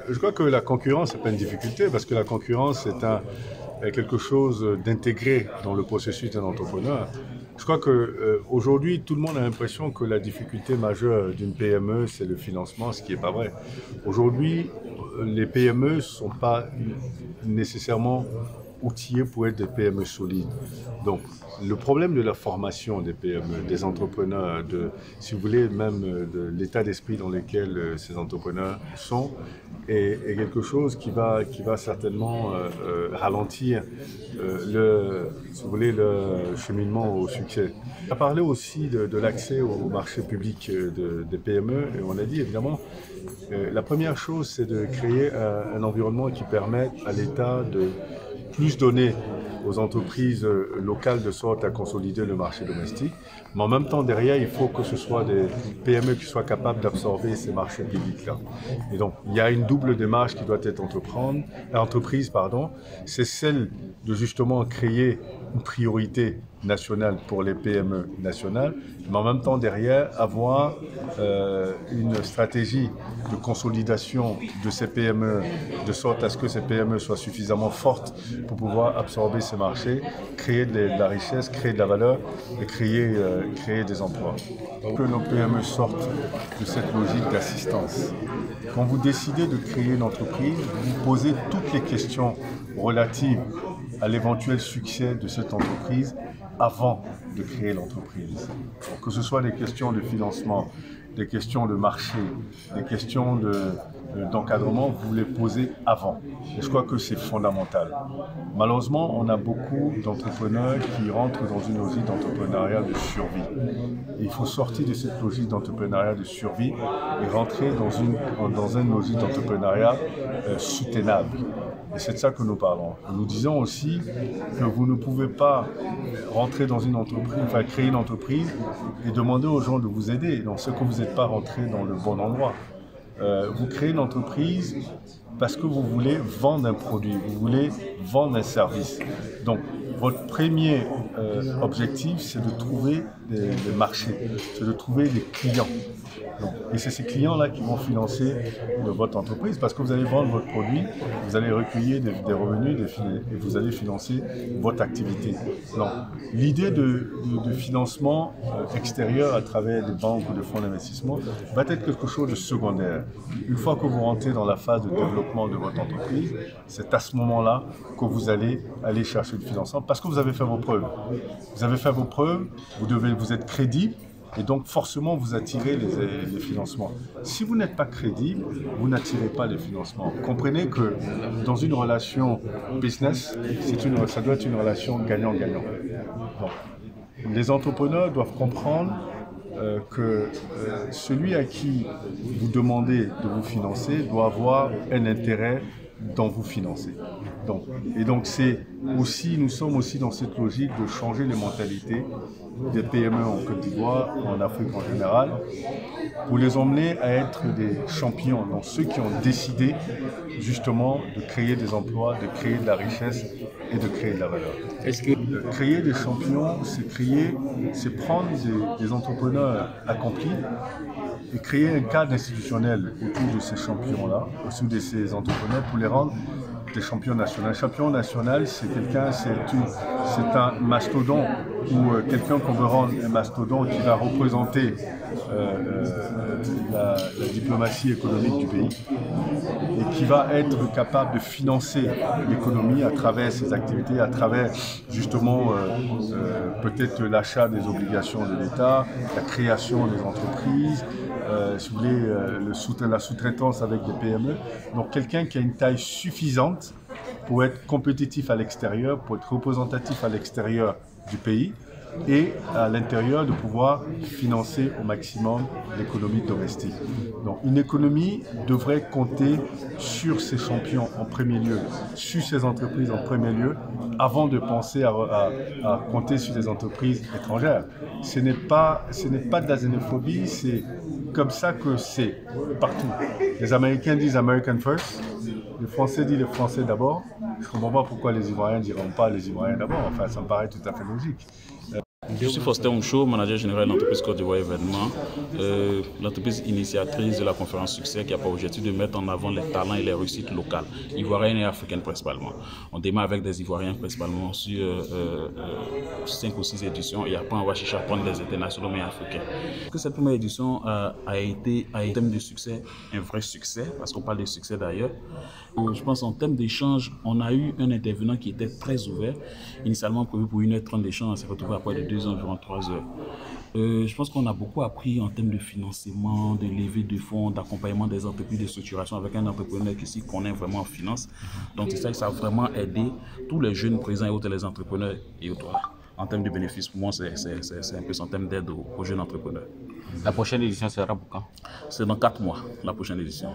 Je crois que la concurrence n'est pas une difficulté parce que la concurrence est quelque chose d'intégré dans le processus d'un entrepreneur. Je crois qu'aujourd'hui, tout le monde a l'impression que la difficulté majeure d'une PME, c'est le financement, ce qui n'est pas vrai. Aujourd'hui, les PME ne sont pas nécessairement outillés pour être des PME solides. Donc, le problème de la formation des PME, des entrepreneurs, si vous voulez, même de l'état d'esprit dans lequel ces entrepreneurs sont, est quelque chose qui va certainement ralentir si vous voulez, le cheminement au succès. On a parlé aussi de l'accès au marché public des PME et on a dit évidemment la première chose c'est de créer un environnement qui permette à l'État de plus donner aux entreprises locales de sorte à consolider le marché domestique. Mais en même temps, derrière, il faut que ce soit des PME qui soient capables d'absorber ces marchés publics-là. Et donc, il y a une double démarche qui doit être entreprise, c'est celle de justement créer une priorité nationale pour les PME nationales, mais en même temps, derrière, avoir une stratégie de consolidation de ces PME, de sorte à ce que ces PME soient suffisamment fortes pour pouvoir absorber ces marchés, créer de la richesse, créer de la valeur et créer des emplois. Que nos PME sortent de cette logique d'assistance. Quand vous décidez de créer une entreprise, vous posez toutes les questions relatives à l'éventuel succès de cette entreprise avant de créer l'entreprise. Que ce soit des questions de financement, des questions de marché, des questions d'encadrement, vous les posez avant. Et je crois que c'est fondamental. Malheureusement, on a beaucoup d'entrepreneurs qui rentrent dans une logique d'entrepreneuriat de survie. Et il faut sortir de cette logique d'entrepreneuriat de survie et rentrer dans une logique d'entrepreneuriat soutenable. Et c'est de ça que nous parlons. Nous disons aussi que vous ne pouvez pas rentrer dans une entreprise, créer une entreprise et demander aux gens de vous aider. Donc, c'est que vous n'êtes pas rentré dans le bon endroit. Vous créez une entreprise parce que vous voulez vendre un produit, vous voulez vendre un service. Donc, votre premier objectif, c'est de trouver des marchés, c'est de trouver des clients. Et c'est ces clients-là qui vont financer votre entreprise parce que vous allez vendre votre produit, vous allez recueillir des revenus et vous allez financer votre activité. Donc, l'idée de financement extérieur à travers des banques ou des fonds d'investissement va être quelque chose de secondaire. Une fois que vous rentrez dans la phase de développement de votre entreprise, c'est à ce moment-là que vous allez aller chercher le financement parce que vous avez fait vos preuves. Vous avez fait vos preuves, vous êtes crédible. Et donc, forcément, vous attirez les financements. Si vous n'êtes pas crédible, vous n'attirez pas les financements. Comprenez que dans une relation business, ça doit être une relation gagnant-gagnant. Les entrepreneurs doivent comprendre que celui à qui vous demandez de vous financer doit avoir un intérêt dans vous financer. Nous sommes aussi dans cette logique de changer les mentalités des PME en Côte d'Ivoire, en Afrique en général, pour les emmener à être des champions, donc ceux qui ont décidé justement de créer des emplois, de créer de la richesse et de créer de la valeur. Créer des champions, c'est prendre des entrepreneurs accomplis et créer un cadre institutionnel autour de ces champions-là, autour de ces entrepreneurs pour les rendre des champions nationaux. Un champion national, c'est un mastodonte ou quelqu'un qu'on veut rendre un mastodonte qui va représenter la diplomatie économique du pays et qui va être capable de financer l'économie à travers ses activités, à travers justement peut-être l'achat des obligations de l'État, la création des entreprises, si vous voulez, la sous-traitance avec des PME. Donc quelqu'un qui a une taille suffisante pour être compétitif à l'extérieur, pour être représentatif à l'extérieur du pays et à l'intérieur de pouvoir financer au maximum l'économie domestique. Donc une économie devrait compter sur ses champions en premier lieu, sur ses entreprises en premier lieu, avant de penser à compter sur des entreprises étrangères. Ce n'est pas de la xénophobie, c'est comme ça que c'est partout. Les Américains disent American first, les Français disent les Français d'abord. Je ne comprends pas pourquoi les Ivoiriens ne diront pas les Ivoiriens d'abord. Enfin, ça me paraît tout à fait logique. Je suis Faustin Oucho, manager général de l'entreprise Côte d'Ivoire Événements, l'entreprise initiatrice de la conférence Succès qui a pour objectif de mettre en avant les talents et les réussites locales, ivoiriennes et africaines principalement. On démarre avec des Ivoiriens principalement sur 5 ou 6 éditions et après on va chercher à prendre des internationaux mais africains. Cette première édition a été en termes de succès, un vrai succès, parce qu'on parle de succès d'ailleurs. Je pense en termes d'échange, on a eu un intervenant qui était très ouvert, initialement prévu pour 1h30 d'échange, on s'est retrouvé après de 2 ans, environ 3 heures. Je pense qu'on a beaucoup appris en termes de financement, de levée de fonds, d'accompagnement des entreprises, de structuration avec un entrepreneur qui s'y connaît vraiment en finance. Donc c'est ça que ça a vraiment aidé tous les jeunes présents et autres, les entrepreneurs et autres. En termes de bénéfices, pour moi, c'est un peu en termes d'aide aux jeunes entrepreneurs. La prochaine édition sera pour quand? C'est dans 4 mois, la prochaine édition.